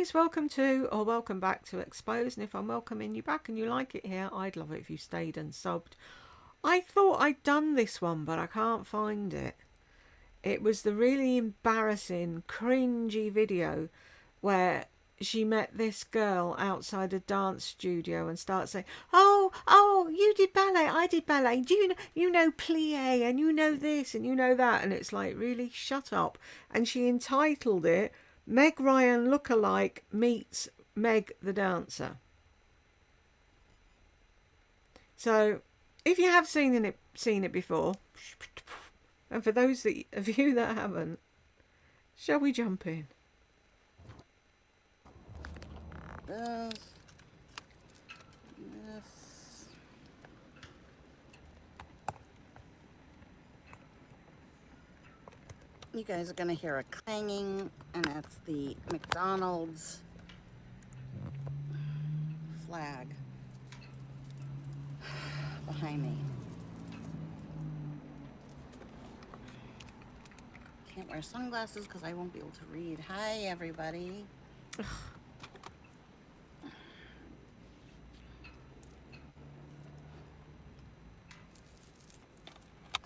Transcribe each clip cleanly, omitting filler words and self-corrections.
guys, welcome to or welcome back to Expose, and if I'm welcoming you back and you like it here, I'd love it if you stayed and subbed. I thought I'd done this one, but I can't find it. It was the really embarrassing, cringy video where she met this girl outside a dance studio and starts saying, oh, you did ballet, I did ballet, do you know plie, and you know this, and you know that, and it's like, really, shut up. And she entitled it, Meg Ryan Lookalike Meets Meg the Dancer. So, if you have seen it before, and for those of you that haven't, shall we jump in? Yes. You guys are gonna hear a clanging, and that's the McDonald's flag behind me. Can't wear sunglasses because I won't be able to read. Hi, everybody.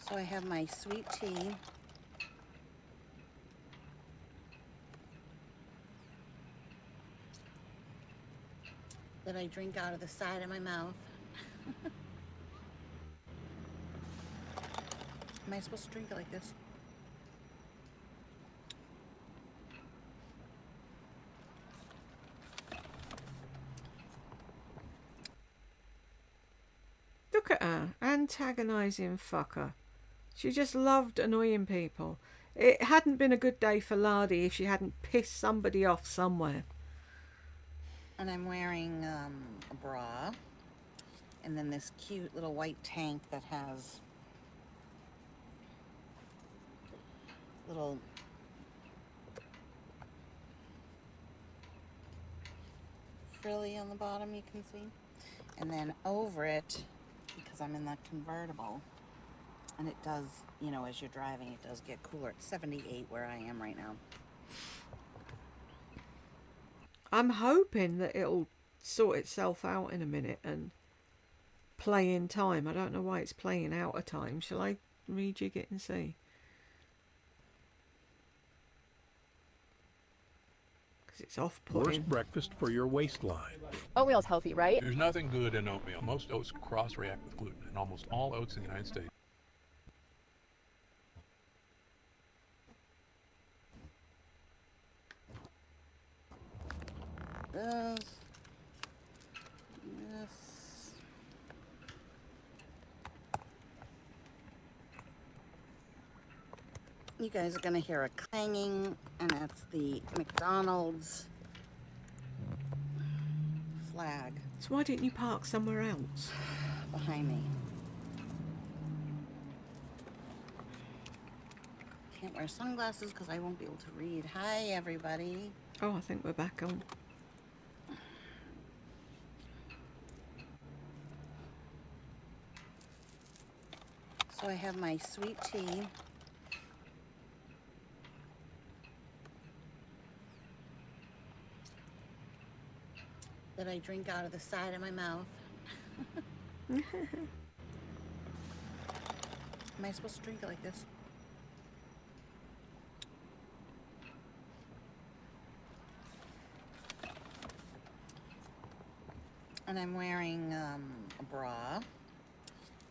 So I have my sweet tea. That I drink out of the side of my mouth. Am I supposed to drink it like this? Look at her, antagonising fucker. She just loved annoying people. It hadn't been a good day for Lardy if she hadn't pissed somebody off somewhere. And I'm wearing a bra, and then this cute little white tank that has little frilly on the bottom, you can see. And then over it, because I'm in the convertible, and it does, you know, as you're driving, it does get cooler. It's 78 where I am right now. I'm hoping that it'll sort itself out in a minute and play in time. I don't know why it's playing out of time. Shall I rejig it and see? Because it's off-putting. Worst breakfast for your waistline. Oatmeal's healthy, right? There's nothing good in oatmeal. Most oats cross-react with gluten, and almost all oats in the United States. Yes. You guys are gonna hear a clanging, and that's the McDonald's flag. So why didn't you park somewhere else? Behind me. Can't wear sunglasses because I won't be able to read. Hi, everybody. Oh, I think we're back on. So I have my sweet tea. That I drink out of the side of my mouth. Am I supposed to drink it like this? And I'm wearing a bra,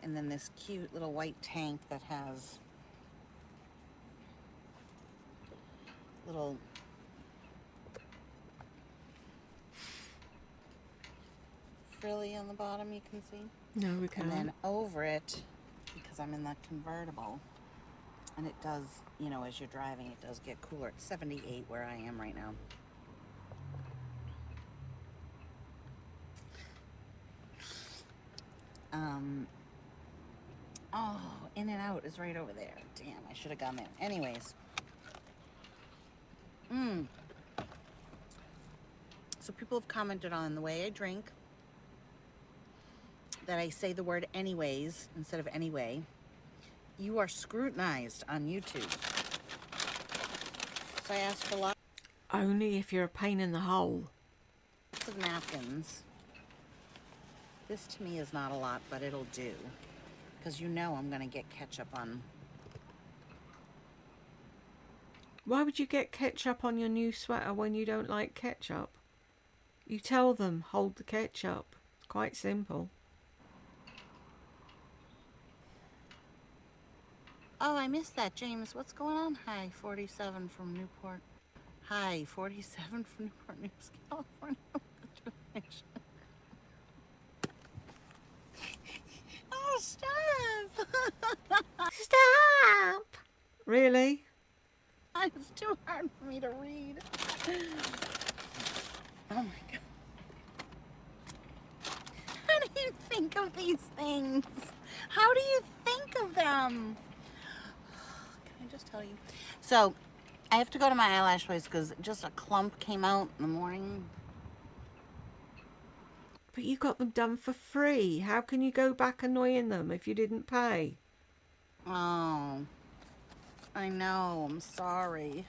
and then this cute little white tank that has little frilly on the bottom, you can see. No, we can't. And then over it, because I'm in the convertible, and it does, you know, as you're driving, it does get cooler. It's 78 where I am right now. Oh, In-N-Out is right over there. Damn, I should have gone there. Anyways. So people have commented on the way I drink, that I say the word anyways instead of anyway. You are scrutinized on YouTube. So I asked for a lot. Only if you're a pain in the hole. Lots of napkins. This to me is not a lot, but it'll do. Because you know I'm going to get ketchup on. Why would you get ketchup on your new sweater when you don't like ketchup? You tell them, hold the ketchup. It's quite simple. Oh, I missed that, James. What's going on? Hi, 47 from Newport. Hi, 47 from Newport News, California. Oh, stop! Stop! Really? It's too hard for me to read. Oh my god. How do you think of these things? How do you think of them? Can I just tell you? So, I have to go to my eyelash place because just a clump came out in the morning. But you got them done for free. How can you go back annoying them if you didn't pay? Oh, I know. I'm sorry.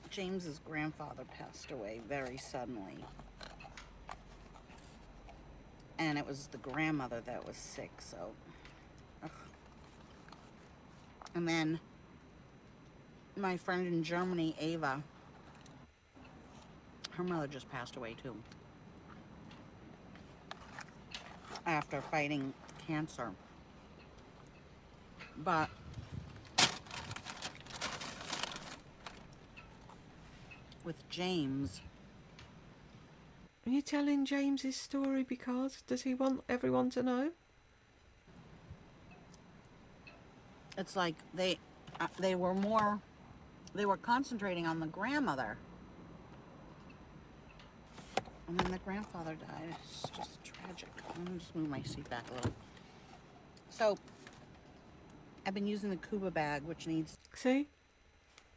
James's grandfather passed away very suddenly. And it was the grandmother that was sick, so. Ugh. And then my friend in Germany, Ava, her mother just passed away too. After fighting cancer. But with James, Are you telling James his story because? Does he want everyone to know? it's like they were concentrating on the grandmother. And then the grandfather died. It's just tragic. I'm gonna just move my seat back a little. So, I've been using the Cuba bag, which needs See?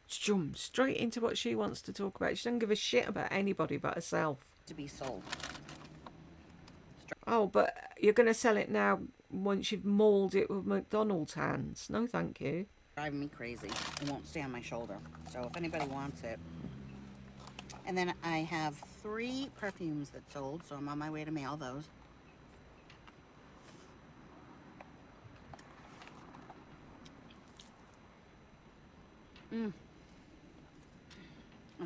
Straight into what she wants to talk about. She doesn't give a shit about anybody but herself. to be sold. Oh, but you're going to sell it now once you've mauled it with McDonald's hands. No, thank you. Driving me crazy. It won't stay on my shoulder. So if anybody wants it. And then I have 3 perfumes that sold, so I'm on my way to mail those. And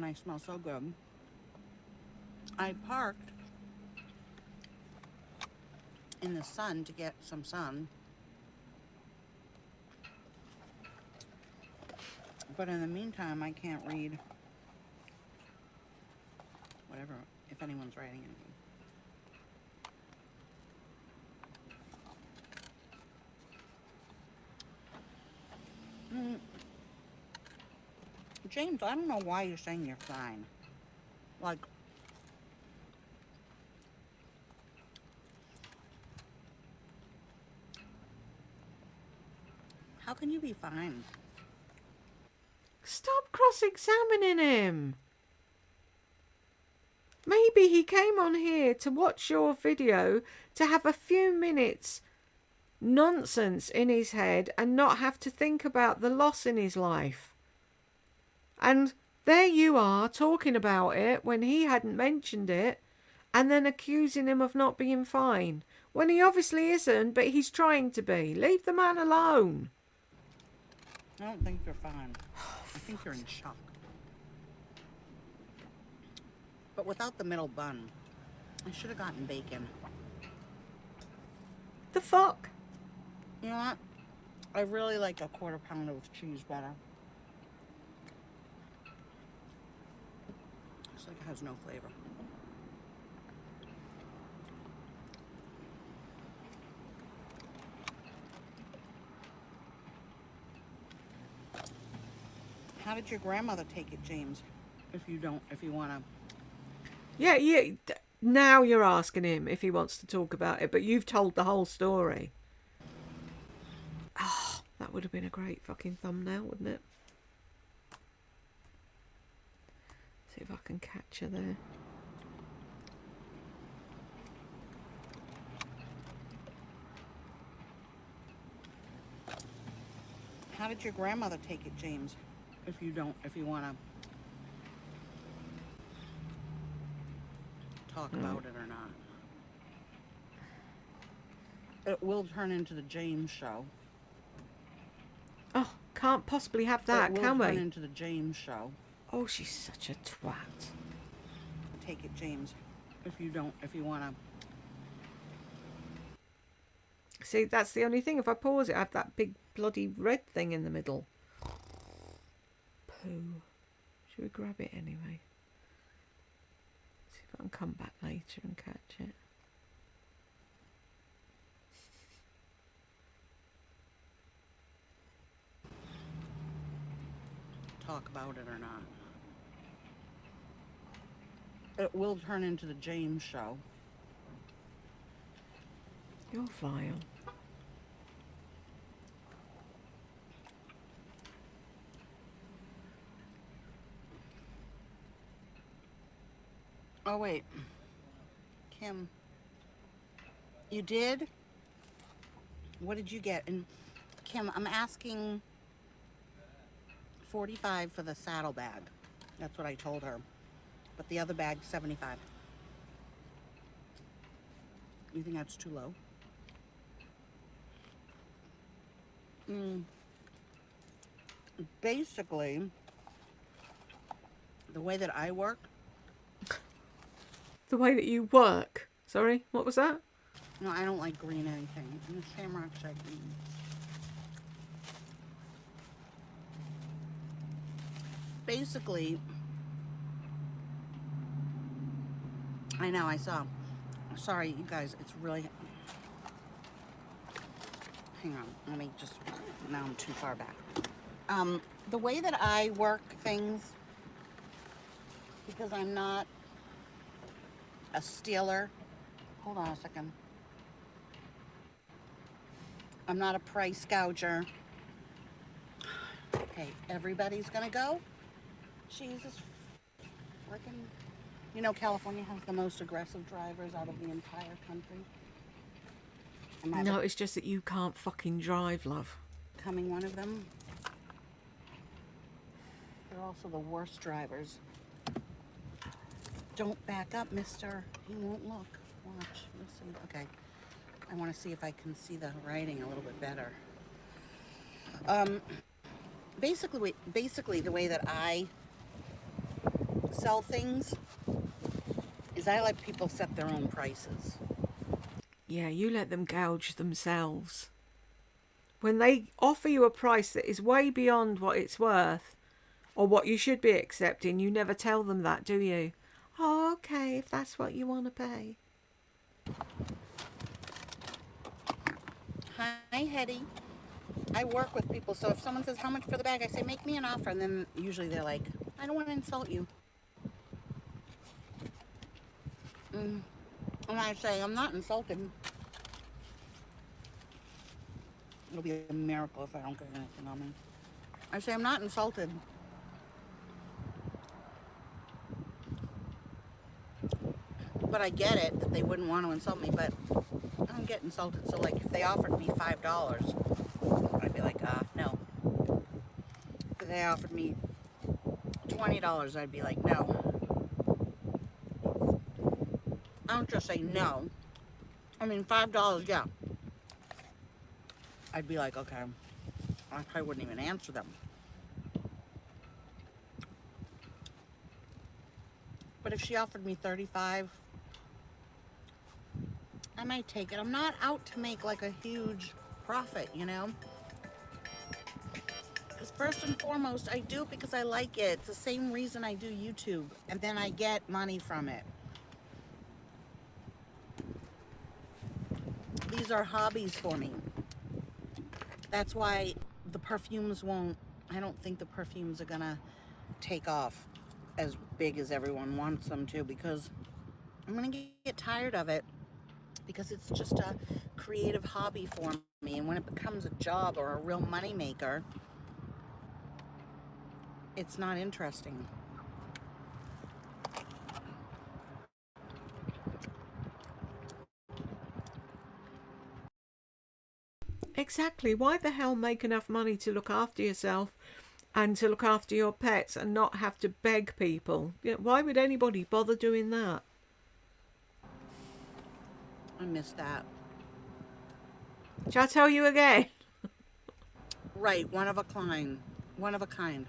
I smell so good. I parked in the sun to get some sun. But in the meantime, I can't read whatever, if anyone's writing anything. James, I don't know why you're saying you're fine. Like, how can you be fine? Stop cross-examining him. Maybe he came on here to watch your video to have a few minutes nonsense in his head and not have to think about the loss in his life. And there you are talking about it when he hadn't mentioned it and then accusing him of not being fine when he obviously isn't, but he's trying to be. Leave the man alone. I don't think you're fine. I think you're in shock. But without the middle bun, I should have gotten bacon. The fuck? You know what? I really like a quarter pounder with cheese better. Looks like it has no flavor. How did your grandmother take it, James? If you want to. Yeah. Now you're asking him if he wants to talk about it, but you've told the whole story. Oh, that would have been a great fucking thumbnail, wouldn't it? See if I can catch her there. How did your grandmother take it, James? If you want to. talk about it or not. It will turn into the James show. Oh, can't possibly have that, It will can turn we? into the James show. Oh, she's such a twat. Take it, James. If you want to. See, that's the only thing. If I pause it, I have that big bloody red thing in the middle. Poo. Should we grab it anyway? See if I can come back later and catch it. Talk about it or not. It will turn into the James show. You're vile. Oh, wait. Kim. You did? What did you get? And Kim, I'm asking $45 for the saddle bag. That's what I told her. But the other bag, $75. You think that's too low? Basically, the way that I work. The way that you work. Sorry, what was that? No, I don't like green anything. And the shamrocks like green. Basically, I know, I saw. Sorry, you guys, it's really... Hang on, let me just... Now I'm too far back. The way that I work things, because I'm not a stealer... Hold on a second. I'm not a price gouger. Okay, everybody's gonna go? Jesus freaking... You know, California has the most aggressive drivers out of the entire country. No, it's just that you can't fucking drive, love. Becoming one of them. They're also the worst drivers. Don't back up, mister. He won't look. Watch. Listen. Okay. I want to see if I can see the writing a little bit better. Basically, the way that I sell things is I let people set their own prices. Yeah, you let them gouge themselves. When they offer you a price that is way beyond what it's worth or what you should be accepting, you never tell them that, do you? Oh, okay, if that's what you want to pay. Hi, Hetty. I work with people, so if someone says, how much for the bag? I say, make me an offer, and then usually they're like, I don't want to insult you. And I say, I'm not insulted. It'll be a miracle if I don't get anything on me. I say, I'm not insulted. But I get it that they wouldn't want to insult me, but I don't get insulted. So, like, if they offered me $5, I'd be like, no. If they offered me $20, I'd be like, no. I don't just say no. I mean, $5, yeah. I'd be like, okay. I probably wouldn't even answer them. But if she offered me $35, I might take it. I'm not out to make like a huge profit, you know? Because first and foremost, I do it because I like it. It's the same reason I do YouTube. And then I get money from it. These are hobbies for me. That's why the perfumes won't... I don't think the perfumes are gonna take off as big as everyone wants them to, because I'm gonna get tired of it, because it's just a creative hobby for me. And when it becomes a job or a real money maker, it's not interesting. Exactly. Why the hell make enough money to look after yourself and to look after your pets and not have to beg people? You know, why would anybody bother doing that? I missed that. Shall I tell you again? Right, one of a kind. One of a kind.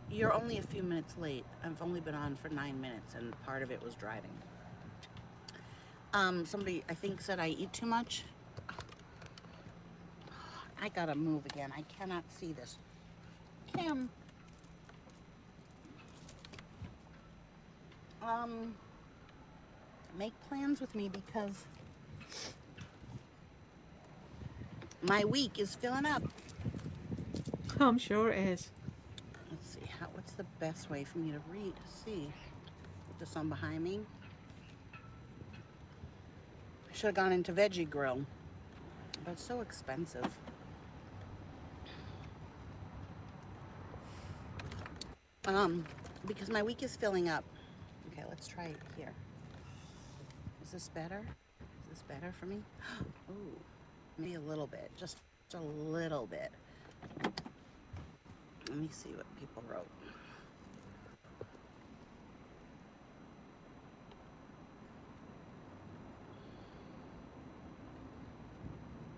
You're only a few minutes late. I've only been on for 9 minutes, and part of it was driving. Somebody, I think, said I eat too much. I gotta move again. I cannot see this. Kim. Make plans with me because my week is filling up. I'm sure it is. Let's see, what's the best way for me to read? See, put the sun behind me. I should have gone into Veggie Grill, but it's so expensive. Because my week is filling up. Okay, let's try it here. Is this better? Is this better for me? Ooh, maybe a little bit, just a little bit. Let me see what people wrote.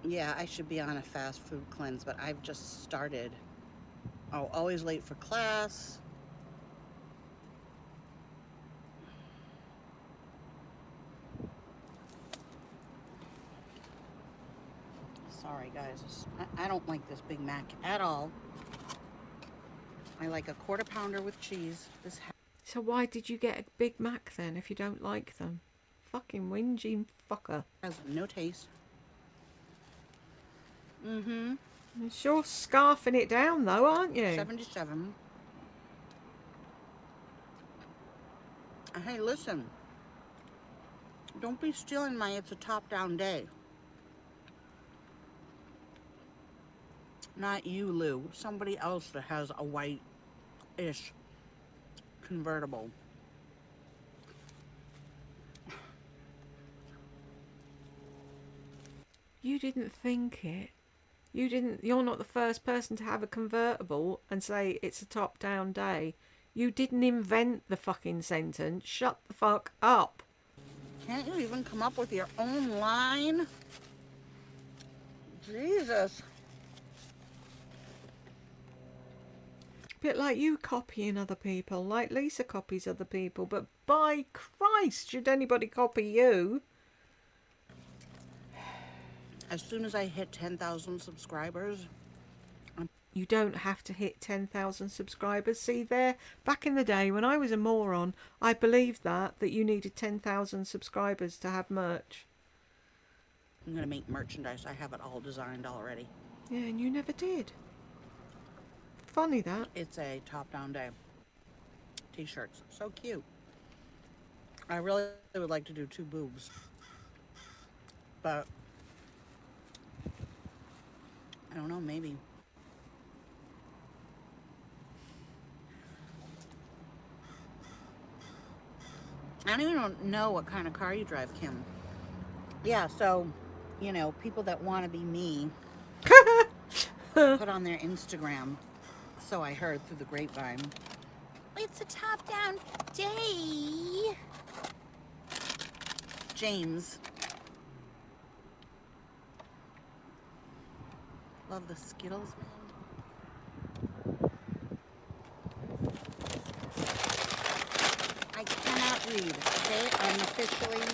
Yeah, I should be on a fast food cleanse, but I've just started. Oh, always late for class. Sorry, guys. I don't like this Big Mac at all. I like a quarter pounder with cheese. This So why did you get a Big Mac then if you don't like them? Fucking whingy fucker. has no taste. Mm-hmm. You're sure scarfing it down though, aren't you? 77. Hey, listen. Don't be stealing my It's a Top-Down Day. Not you, Lou. Somebody else that has a white-ish convertible. You didn't think it. You're not the first person to have a convertible and say it's a top-down day. You didn't invent the fucking sentence. Shut the fuck up. Can't you even come up with your own line? Jesus. Bit like you copying other people, like Lisa copies other people, but by Christ, should anybody copy you? As soon as I hit 10,000 subscribers, You don't have to hit 10,000 subscribers. See there, back in the day when I was a moron, I believed that you needed 10,000 subscribers to have merch. I'm going to make merchandise. I have it all designed already. Yeah, and you never did. Funny that. It's a Top-Down Day. T-shirts. So cute. I really would like to do 2 boobs. But I don't know, maybe. I don't even know what kind of car you drive, Kim. Yeah, so, you know, people that want to be me put on their Instagram. So I heard through the grapevine. It's a top-down day. James. Love the Skittles, man. I cannot read, okay? I'm officially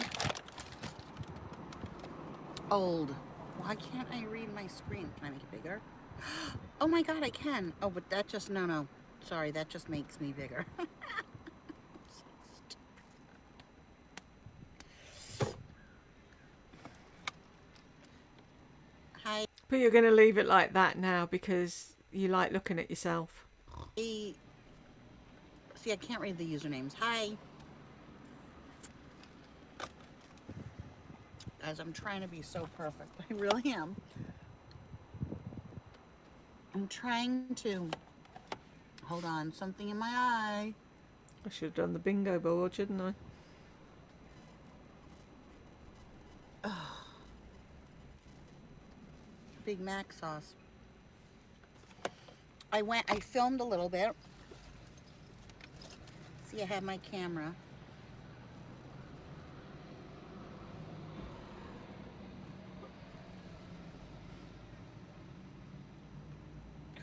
old. Why can't I read my screen? Can I make it bigger? Oh my god, I can. Oh, but that just, no. Sorry, that just makes me bigger. Hi. But you're going to leave it like that now because you like looking at yourself. See, I can't read the usernames. Hi. Guys, I'm trying to be so perfect. I really am. I'm trying to... Hold on, something in my eye. I should have done the bingo board, shouldn't I? Big Mac sauce. I filmed a little bit. See, I have my camera.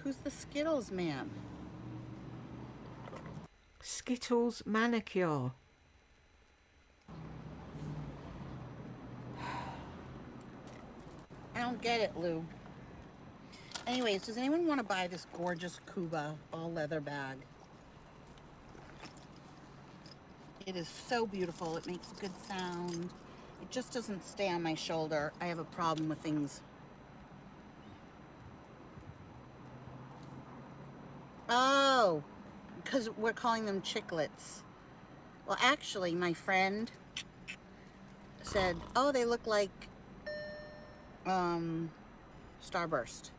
Who's the Skittles man? Skittles manicure. I don't get it, Lou. Anyways, does anyone want to buy this gorgeous Kuba all leather bag? It is so beautiful. It makes a good sound. It just doesn't stay on my shoulder. I have a problem with things. Oh, because we're calling them chiclets. Well, actually, my friend said, oh, they look like Starburst.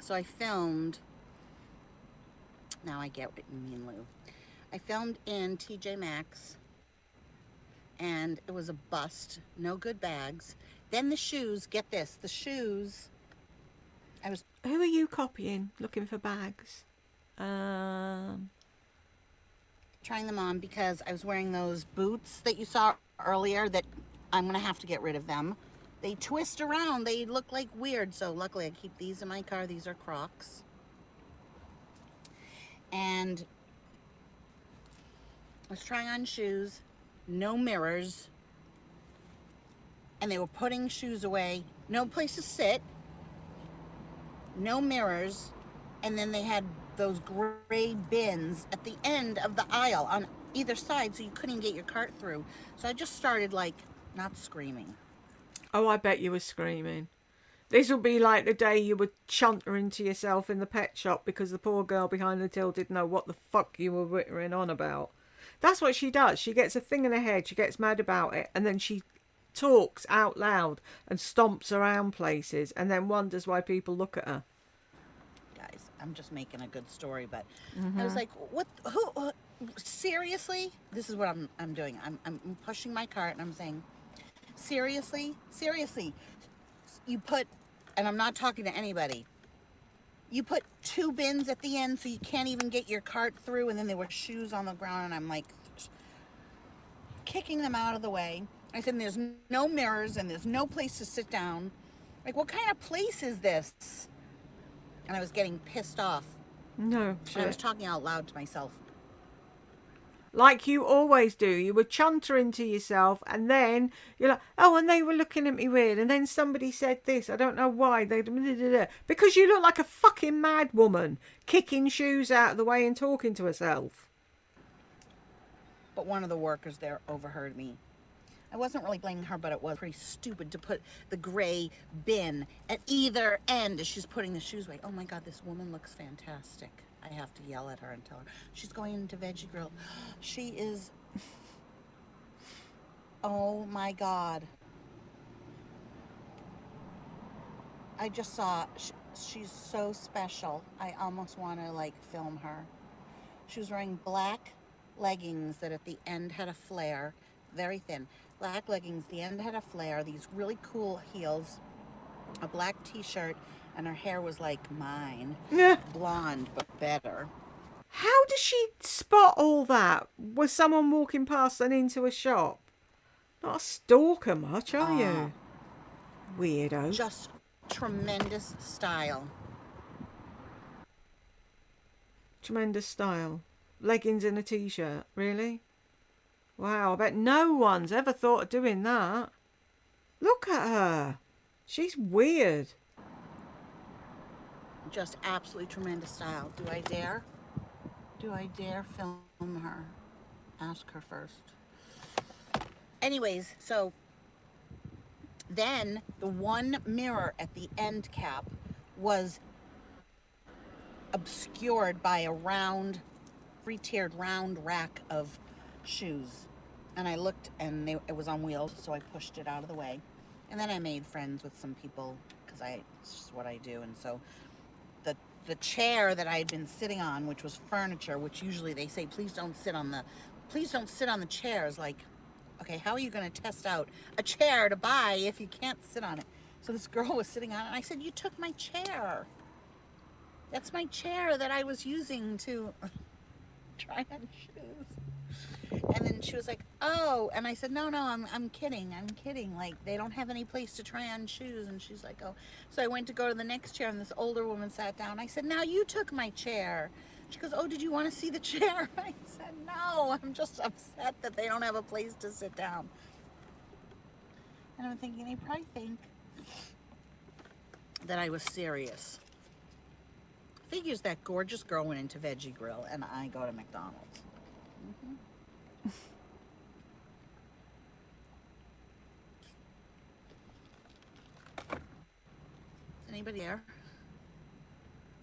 So I filmed, now I get what you mean, Lou. I filmed in TJ Maxx, and it was a bust, no good bags. Then the shoes, get this, the shoes, I was... Who are you copying? Looking for bags? trying them on because I was wearing those boots that you saw earlier that I'm gonna have to get rid of them. They twist around, they look like weird, so luckily I keep these in my car. These are Crocs. And I was trying on shoes, no mirrors, and they were putting shoes away, no place to sit, no mirrors, and then they had those gray bins at the end of the aisle on either side, so you couldn't get your cart through. So I just started, like, not screaming. Oh, I bet you were screaming. This will be like the day you were chuntering to yourself in the pet shop because the poor girl behind the till didn't know what the fuck you were wittering on about. That's what she does. She gets a thing in her head, she gets mad about it, and then she talks out loud and stomps around places and then wonders why people look at her. Guys, I'm just making a good story, but I was like, what, who, seriously? This is what I'm doing. I'm pushing my cart and I'm saying, seriously, you put, and I'm not talking to anybody, you put 2 bins at the end so you can't even get your cart through, and then there were shoes on the ground, and I'm like kicking them out of the way. I said, there's no mirrors and there's no place to sit down. Like, what kind of place is this? And I was getting pissed off. No, I was shit. talking out loud to myself. Like you always do. You were chuntering to yourself and then you're like, oh, and they were looking at me weird. And then somebody said this. I don't know why. Because you look like a fucking mad woman kicking shoes out of the way and talking to herself. But one of the workers there overheard me. I wasn't really blaming her, but it was pretty stupid to put the gray bin at either end as she's putting the shoes away. Oh my God, this woman looks fantastic. I have to yell at her and tell her. She's going into Veggie Grill. She is, oh my God. I just saw, she's so special. I almost want to like film her. She was wearing black leggings that at the end had a flare, very thin. Black leggings, the end had a flare, these really cool heels, a black t-shirt, and her hair was like mine. Yeah. Blonde, but better. How does she spot all that? Was someone walking past and into a shop? Not a stalker much, are you? Weirdo. Just tremendous style. Tremendous style. Leggings and a t-shirt. Really? Wow, I bet no one's ever thought of doing that. Look at her. She's weird. Just absolutely tremendous style. Do I dare? Do I dare film her? Ask her first. Anyways, so then the one mirror at the end cap was obscured by a round, three-tiered round rack of shoes. And I looked and it was on wheels, so I pushed it out of the way. And then I made friends with some people because it's just what I do. And so the chair that I had been sitting on, which was furniture, which usually they say, please don't sit on the chairs. Like, okay, how are you going to test out a chair to buy if you can't sit on it? So this girl was sitting on it, and I said, you took my chair. That's my chair that I was using to... try on shoes. And then she was like, oh, and I said, no, I'm kidding. I'm kidding. Like, they don't have any place to try on shoes. And she's like, oh. So I went to go to the next chair, and this older woman sat down. I said, now you took my chair. She goes, oh, did you want to see the chair? I said, no, I'm just upset that they don't have a place to sit down. And I'm thinking, they probably think that I was serious. Figures that gorgeous girl went into Veggie Grill, and I go to McDonald's. Is anybody there?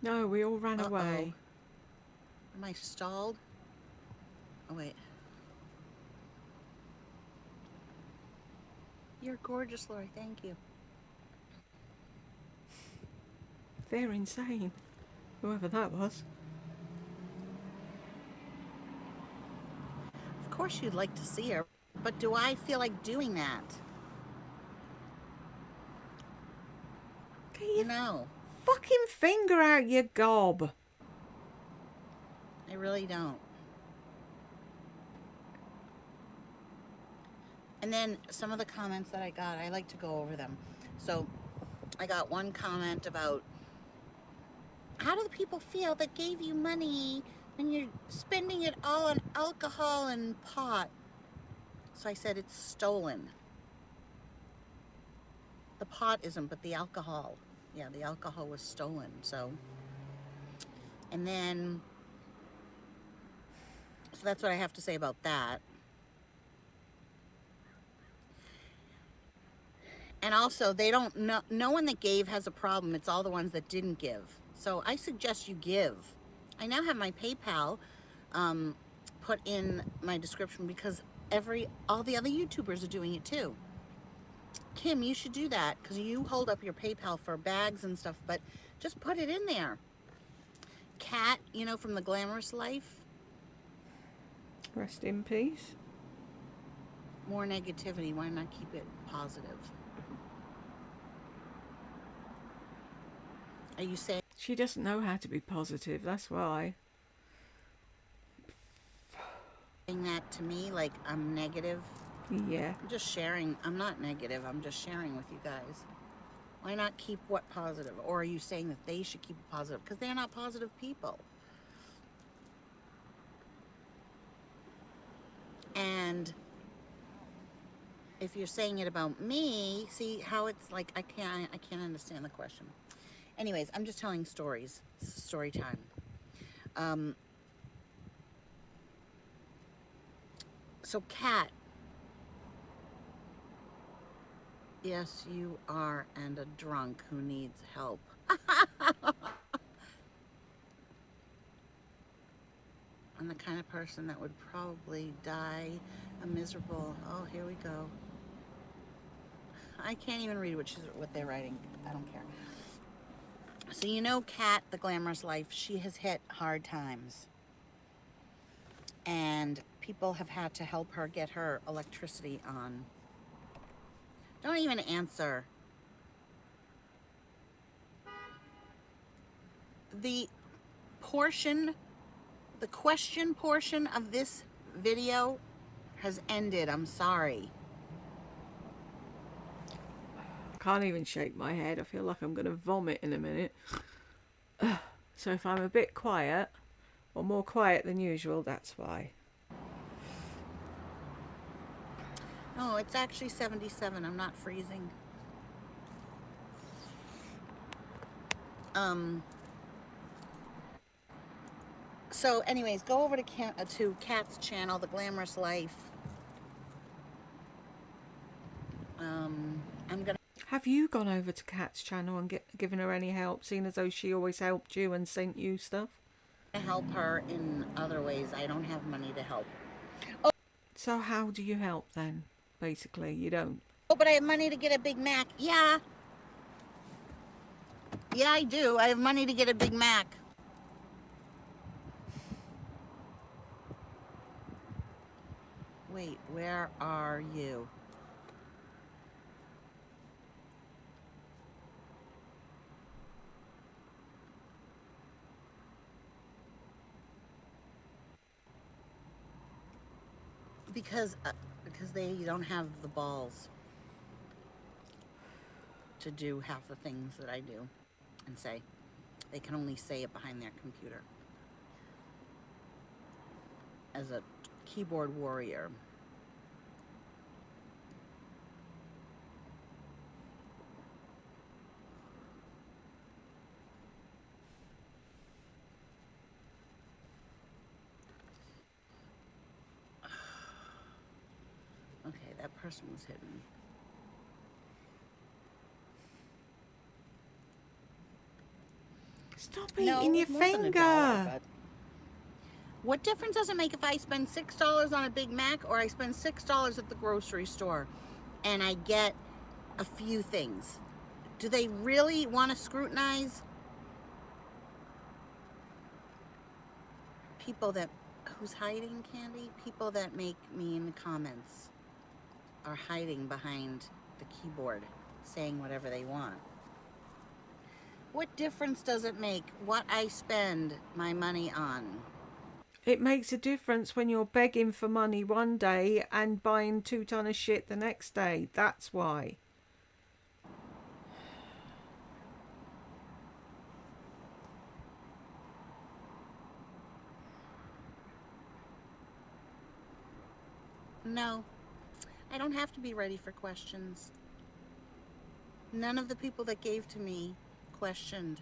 No, we all ran away. Am I stalled? Oh, wait. You're gorgeous, Lori. Thank you. They're insane. Whoever that was. Of course you'd like to see her, but do I feel like doing that? Get your No, fucking finger out, you gob. I really don't. And then some of the comments that I got, I like to go over them. So I got one comment about, how do the people feel that gave you money when you're spending it all on alcohol and pot? So I said, it's stolen. The pot isn't, but the alcohol. Yeah, the alcohol was stolen. So, and then, so that's what I have to say about that. And also, they don't know, no one that gave has a problem. It's all the ones that didn't give. So I suggest you give. I now have my PayPal put in my description because all the other YouTubers are doing it too. Kim, you should do that because you hold up your PayPal for bags and stuff, but just put it in there. Kat, you know, from The Glamorous Life. Rest in peace. More negativity. Why not keep it positive? Are you saying She doesn't know how to be positive, that's why. that to me like I'm negative? Yeah. I'm just sharing. I'm not negative. I'm just sharing with you guys. Why not keep what positive? Or are you saying that they should keep it positive? Because they're not positive people. And if you're saying it about me, see how it's like I can't understand the question. Anyways, I'm just telling stories. This is story time. So Kat, yes, you are, and a drunk who needs help. I'm the kind of person that would probably die a miserable. Oh, here we go. I can't even read what they're writing. I don't care. So you know Kat, The Glamorous Life, she has hit hard times. And people have had to help her get her electricity on. Don't even answer. The question portion of this video has ended. I'm sorry. I can't even shake my head. I feel like I'm going to vomit in a minute. So if I'm a bit quiet, or more quiet than usual, that's why. Oh, it's actually 77. I'm not freezing. So anyways, go over to Kat's channel, The Glamorous Life. I'm gonna Have you gone over to Kat's channel and given her any help, seeing as though she always helped you and sent you stuff? help her in other ways. I don't have money to help. So how do you help then? Basically, you don't. Oh, but I have money to get a Big Mac. Yeah. Yeah, I do. I have money to get a Big Mac. Wait, where are you? Because they don't have the balls to do half the things that I do and say. They can only say it behind their computer. As a keyboard warrior. Okay, that person was hidden. Stop No, eating your more than finger. $1, but what difference does it make if I spend $6 on a Big Mac or I spend $6 at the grocery store and I get a few things? Do they really want to scrutinize people that, who's hiding, Candy? People that make mean comments are hiding behind the keyboard, saying whatever they want. What difference does it make what I spend my money on? It makes a difference when you're begging for money one day and buying 2 ton of shit the next day. That's why. No, I don't have to be ready for questions. None of the people that gave to me questioned.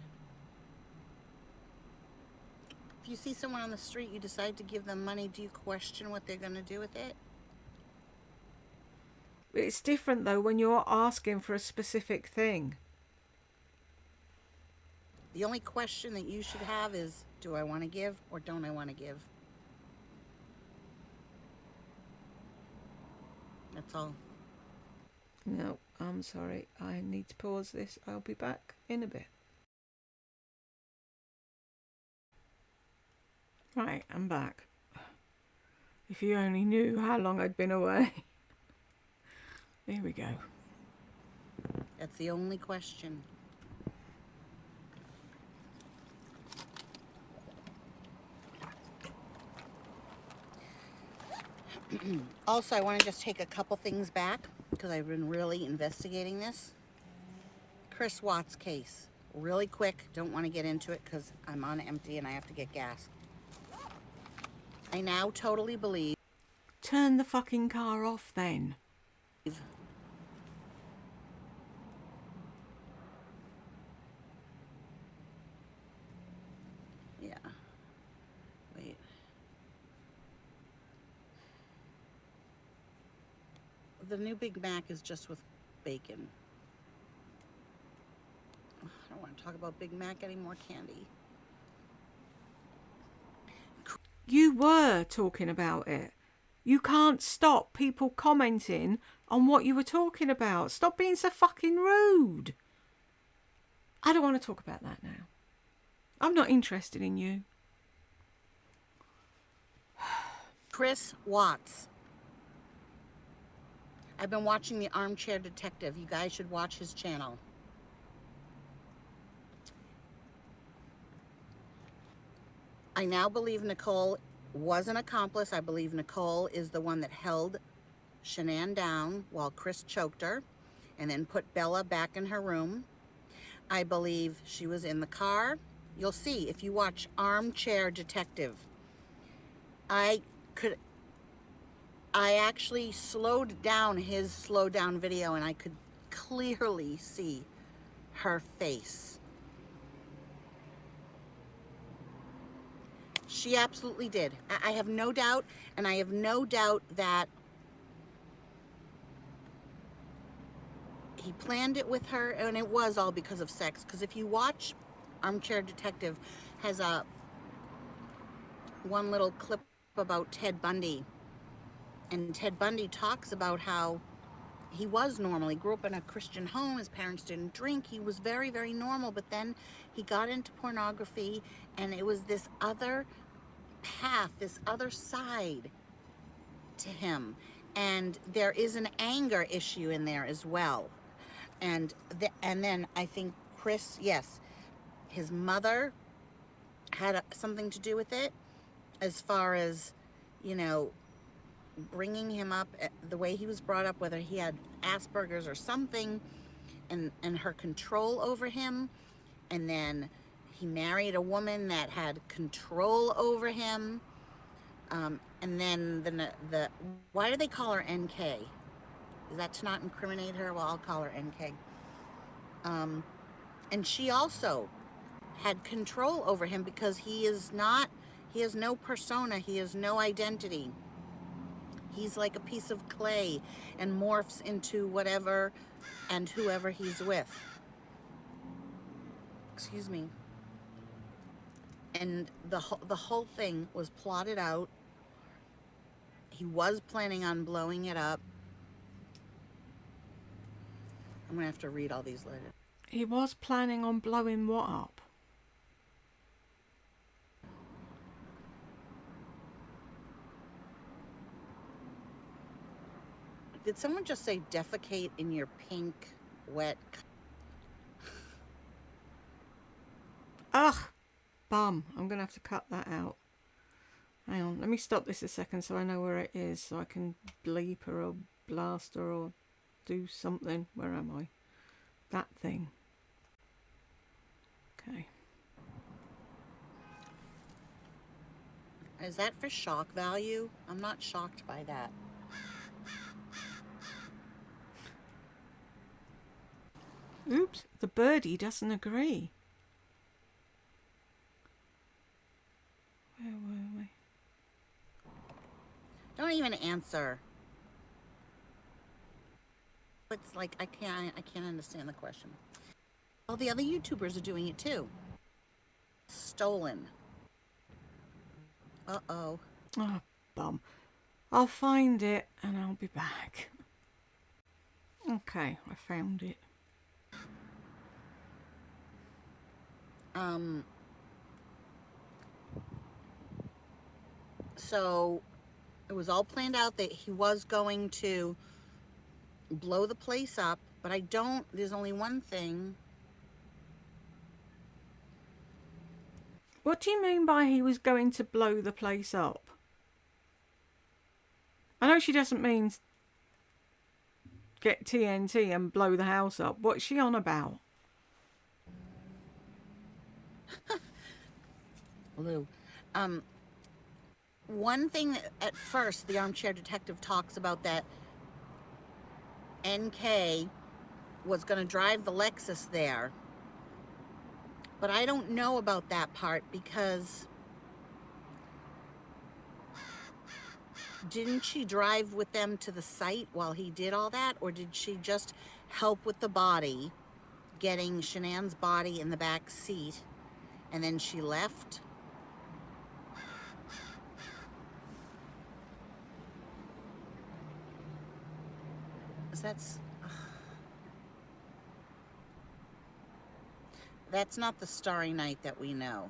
If you see someone on the street, you decide to give them money, do you question what they're going to do with it? It's different though when you're asking for a specific thing. The only question that you should have is, do I want to give or don't I want to give? That's all. No, I'm sorry. I need to pause this. I'll be back in a bit. Right, I'm back. If you only knew how long I'd been away. Here we go. That's the only question. Also, I want to just take a couple things back because I've been really investigating this. Chris Watts case. Really quick. Don't want to get into it because I'm on empty and I have to get gas. I now totally believe. Turn the fucking car off then. Yeah. Wait. The new Big Mac is just with bacon. I don't want to talk about Big Mac anymore, Candy. You were talking about it. You can't stop people commenting on what you were talking about. Stop being so fucking rude. I don't want to talk about that now. I'm not interested in you. Chris Watts. I've been watching The Armchair Detective. You guys should watch his channel. I now believe Nicole was an accomplice. I believe Nicole is the one that held Shanann down while Chris choked her and then put Bella back in her room. I believe she was in the car. You'll see if you watch Armchair Detective. I actually slowed down his slow down video and I could clearly see her face. She absolutely did. I have no doubt, and I have no doubt that he planned it with her, and it was all because of sex. Because if you watch Armchair Detective, has one little clip about Ted Bundy, and Ted Bundy talks about how he was normal. He grew up in a Christian home. His parents didn't drink. He was very, very normal. But then he got into pornography, and it was this other path, this other side to him. And there is an anger issue in there as well. And then I think Chris, yes, his mother had something to do with it as far as, you know, bringing him up the way he was brought up, whether he had Asperger's or something, and her control over him. And then he married a woman that had control over him. And then the why do they call her NK? Is that to not incriminate her? Well, I'll call her NK. And she also had control over him because he has no persona, he has no identity. He's like a piece of clay and morphs into whatever and whoever he's with. Excuse me. And the whole thing was plotted out. He was planning on blowing it up. I'm gonna have to read all these later. He was planning on blowing what up? Did someone just say defecate in your pink, wet... Ugh! Bum. I'm going to have to cut that out. Hang on. Let me stop this a second so I know where it is, so I can bleep her or blast her or do something. Where am I? That thing. Okay. Is that for shock value? I'm not shocked by that. Oops, the birdie doesn't agree. Where were we? Don't even answer. It's like I can't understand the question. All the other YouTubers are doing it too. Stolen. Uh-oh. Oh, bum. I'll find it and I'll be back. Okay, I found it. So it was all planned out that he was going to blow the place up, but there's only one thing. What do you mean by he was going to blow the place up? I know she doesn't mean get TNT and blow the house up. What's she on about? Lou. One thing that at first the armchair detective talks about, that NK was going to drive the Lexus there. But I don't know about that part, because didn't she drive with them to the site while he did all that? Or did she just help with the body, getting Shanann's body in the back seat, and then she left? That's not the Starry Night that we know.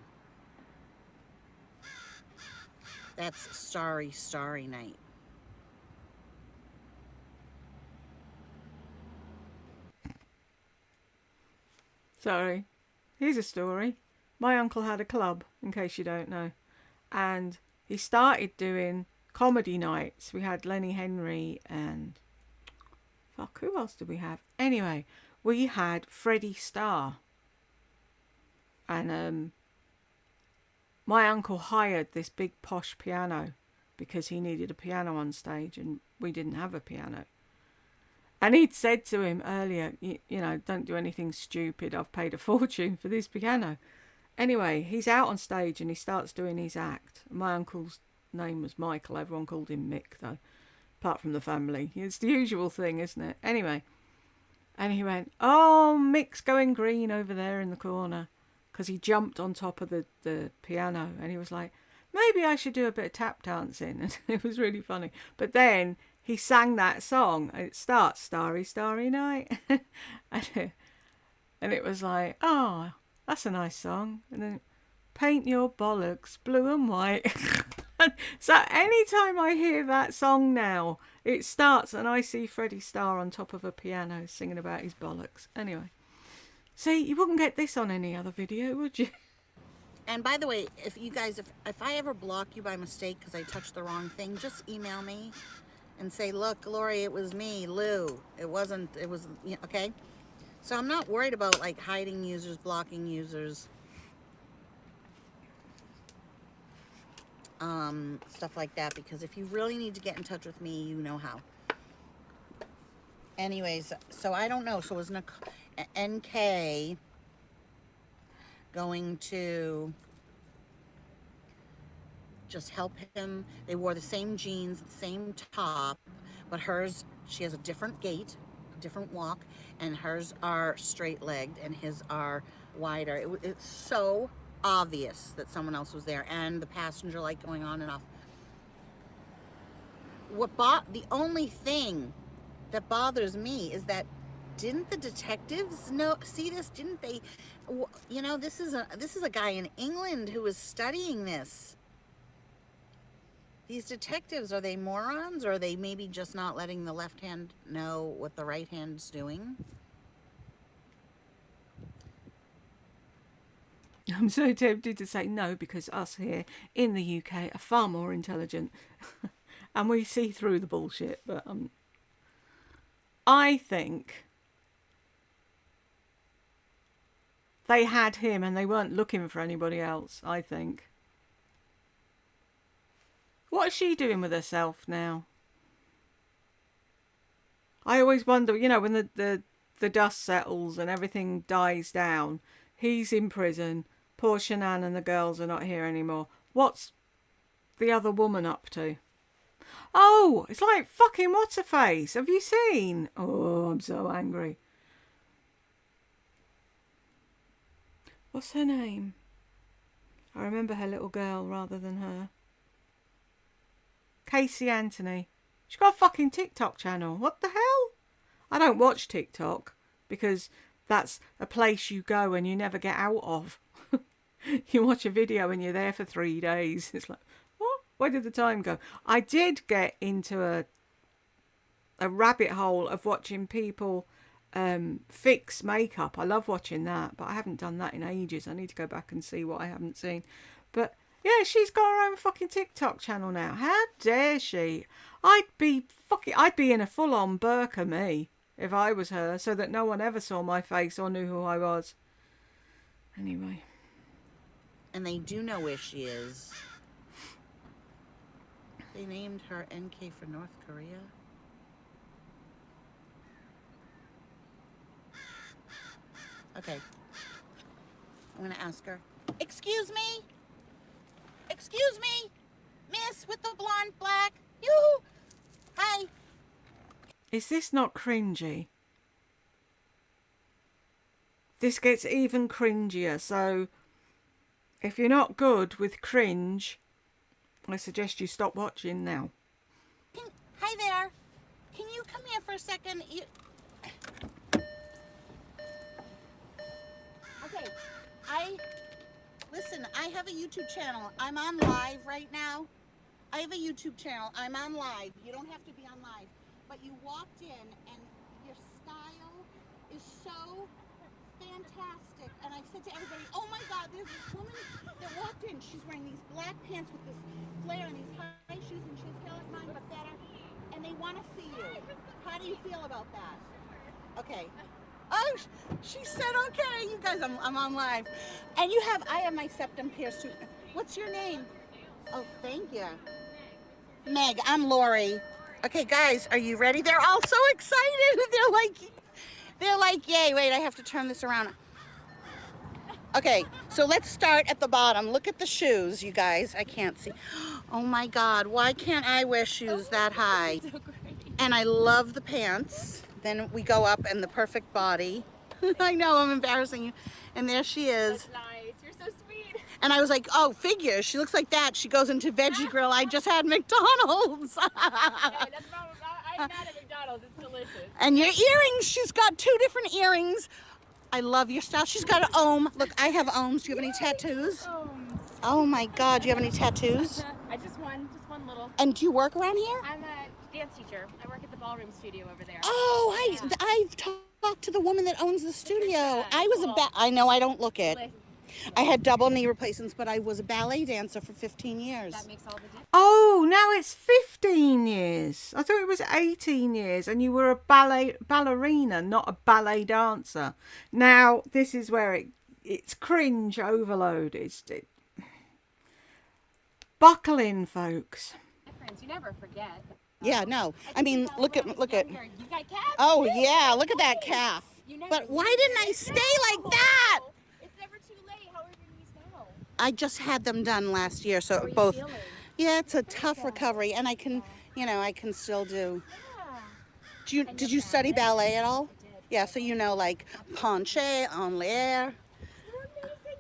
That's Starry, Starry Night. Sorry. Here's a story. My uncle had a club, in case you don't know. And he started doing comedy nights. We had Lenny Henry and... fuck, who else did we have? Anyway, we had Freddie Starr. And my uncle hired this big posh piano because he needed a piano on stage and we didn't have a piano. And he'd said to him earlier, you know, don't do anything stupid. I've paid a fortune for this piano. Anyway, he's out on stage and he starts doing his act. My uncle's name was Michael. Everyone called him Mick, though, apart from the family. It's the usual thing, isn't it? Anyway, and he went, oh, Mick's going green over there in the corner, because he jumped on top of the piano. And he was like, maybe I should do a bit of tap dancing. And it was really funny. But then he sang that song. And it starts, Starry, Starry Night. and it was like, oh, that's a nice song. And then, paint your bollocks blue and white. So anytime I hear that song now, it starts and I see Freddie Starr on top of a piano singing about his bollocks. Anyway. See, you wouldn't get this on any other video, would you? And by the way, if you guys, if I ever block you by mistake because I touched the wrong thing, just email me and say, look, Lori, it was me, Lou. It wasn't, it was, okay? So I'm not worried about like hiding users, blocking users, stuff like that, because if you really need to get in touch with me, you know how. Anyways, so I don't know. So was NK going to just help him? They wore the same jeans, the same top, but hers, she has a different gait, different walk, and hers are straight-legged and his are wider. It's so obvious that someone else was there, and the passenger light going on and off. The only thing that bothers me is that, didn't the detectives see this? Didn't they, you know, this is a guy in England who is studying this. These detectives, are they morons, or are they maybe just not letting the left hand know what the right hand's doing? I'm so tempted to say no, because us here in the UK are far more intelligent and we see through the bullshit. But I think they had him and they weren't looking for anybody else, I think. What is she doing with herself now? I always wonder, you know, when the dust settles and everything dies down, he's in prison, poor Shanann and the girls are not here anymore. What's the other woman up to? Oh, it's like fucking what's-her-face. Have you seen? Oh, I'm so angry. What's her name? I remember her little girl rather than her. Casey Anthony. She's got a fucking TikTok channel. What the hell? I don't watch TikTok because that's a place you go and you never get out of. You watch a video and you're there for 3 days. It's like, what? Where did the time go? I did get into a rabbit hole of watching people fix makeup. I love watching that, but I haven't done that in ages. I need to go back and see what I haven't seen. But yeah, she's got her own fucking TikTok channel now. How dare she? I'd be in a full-on burqa, me, if I was her, so that no one ever saw my face or knew who I was. Anyway. And they do know where she is. They named her NK for North Korea. Okay. I'm gonna ask her. Excuse me? Excuse me? Miss with the blonde black? Yoo-hoo! Hi. Is this not cringy? This gets even cringier, so if you're not good with cringe, I suggest you stop watching now. Hi there. Can you come here for a second? Okay, listen, I have a YouTube channel. I'm on live right now. I have a YouTube channel. I'm on live. You don't have to be on live. But you walked in and your style is so fantastic. And I said to everybody, oh my God, there's this woman that walked in. She's wearing these black pants with this flare and these high shoes, and she has hair like mine but better. And they want to see you. How do you feel about that? Okay. Oh, she said okay. You guys, I'm on live. And I have my septum pierced too. What's your name? Oh, thank you. Meg, I'm Lori. Okay, guys, are you ready? They're all so excited. They're like, yay. Wait, I have to turn this around. Okay, so let's start at the bottom. Look at the shoes, you guys. I can't see. Oh my God, why can't I wear shoes that high? So and I love the pants. Then we go up and the perfect body. I know, I'm embarrassing you. And there she is. That's nice. You're so sweet. And I was like, oh, figure. She looks like that. She goes into Veggie Grill. I just had McDonald's. Okay, that's not, I'm not at McDonald's. It's delicious. And your earrings. She's got 2 different earrings. I love your style. She's got an ohm. Look, I have ohms. Do you have any tattoos? Oh my God, do you have any tattoos? I just one little. And do you work around here? I'm a dance teacher. I work at the ballroom studio over there. Oh, Yeah. I've talked to the woman that owns the studio. Yeah, I was cool. I know I don't look it. I had double knee replacements, but I was a ballet dancer for 15 years. That makes all the difference. Oh, now it's 15 years. I thought it was 18 years and you were a ballerina, not a ballet dancer. Now, this is where it's cringe overload. Buckle in, folks. You never forget. Yeah, no. I mean, look at. You got calves? Oh, too. yeah, look at that calf. But why didn't I stay like that? It's never too late. How are your knees now? I just had them done last year, so How are you both. feeling? Yeah, it's a tough recovery, and I can, I can still do. Yeah. Did you study ballet at all? Yeah, so like penché en l'air.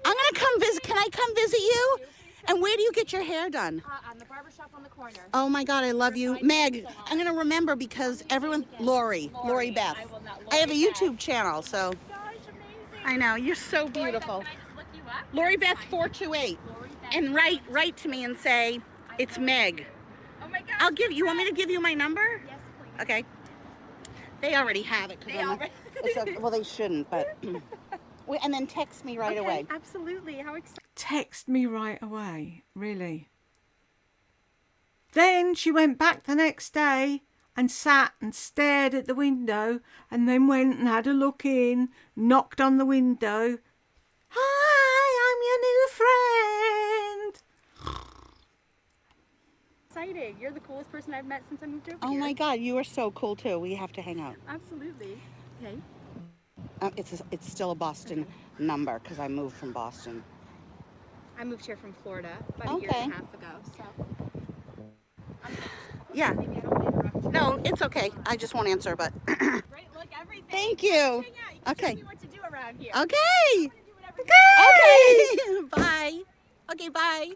I'm gonna come visit. Can I come visit you? And where do you get your hair done? On the barber shop on the corner. Oh my God, I love you, Meg. I'm gonna remember because everyone. Lori Beth. I will not. I have a Lori YouTube channel, so. Beth. Gosh, amazing. I know you're so Lori Beth, beautiful. can I just look you up? Lori Beth 428, Lori Beth. and write to me and say it's Meg. Oh my gosh. I'll give you. Want me to give you my number? Yes, please. Okay. They already have it. They already. Well, they shouldn't, but. And then text me right away. Absolutely. How exciting. Text me right away. Really. Then she went back the next day and sat and stared at the window and then went and had a look in, knocked on the window. Hi, I'm your new friend. Exciting. You're the coolest person I've met since I moved over Oh here. my God, you are so cool too. We have to hang out. Absolutely. Okay. It's still a Boston number because I moved from Boston. I moved here from Florida about a year and a half ago. So. Yeah. Maybe I don't want to interrupt you. No, it's okay. I just won't answer, but. Great. Look, everything. Thank you. Hang out. You can Okay. tell me what to do around here. Okay. I'm gonna do whatever Okay. Bye. Okay, bye.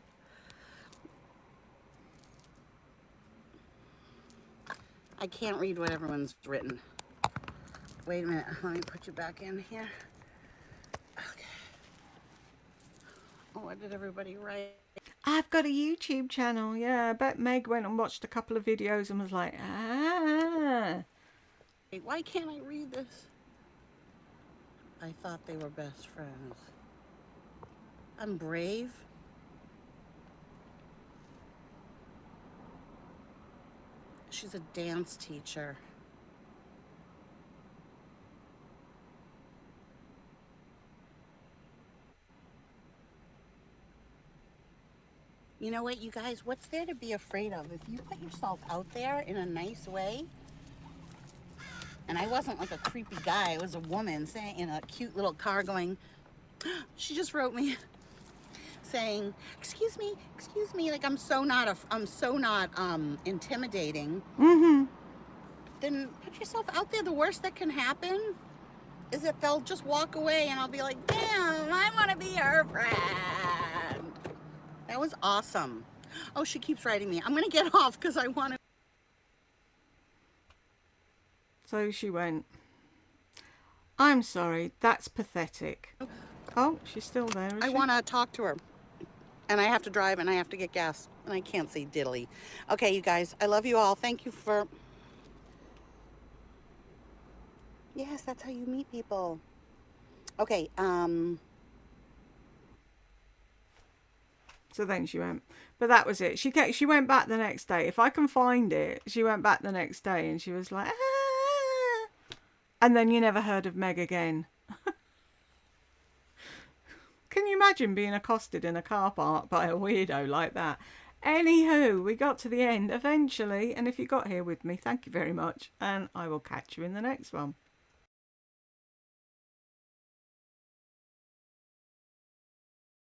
I can't read what everyone's written. Wait a minute. Let me put you back in here. Okay. Oh, what did everybody write? I've got a YouTube channel. Yeah, I bet Meg went and watched a couple of videos and was like, ah. Why can't I read this? I thought they were best friends. I'm brave. She's a dance teacher. You know what, you guys? What's there to be afraid of? If you put yourself out there in a nice way, and I wasn't like a creepy guy, I was a woman saying in a cute little car going, she just wrote me saying, excuse me, like I'm so not intimidating. Mm-hmm. Then put yourself out there. The worst that can happen is that they'll just walk away and I'll be like, damn, I want to be her friend. That was awesome. Oh, she keeps writing me. I'm going to get off because I want to. So she went, I'm sorry, that's pathetic. Oh, she's still there, is I she? want to talk to her. And I have to drive and I have to get gas. And I can't say diddly. Okay, you guys, I love you all. Thank you for... Yes, that's how you meet people. Okay, So then she went, but that was it. She went back the next day. If I can find it, she went back the next day and she was like, ah. And then you never heard of Meg again. Can you imagine being accosted in a car park by a weirdo like that? Anywho, we got to the end eventually. And if you got here with me, thank you very much. And I will catch you in the next one.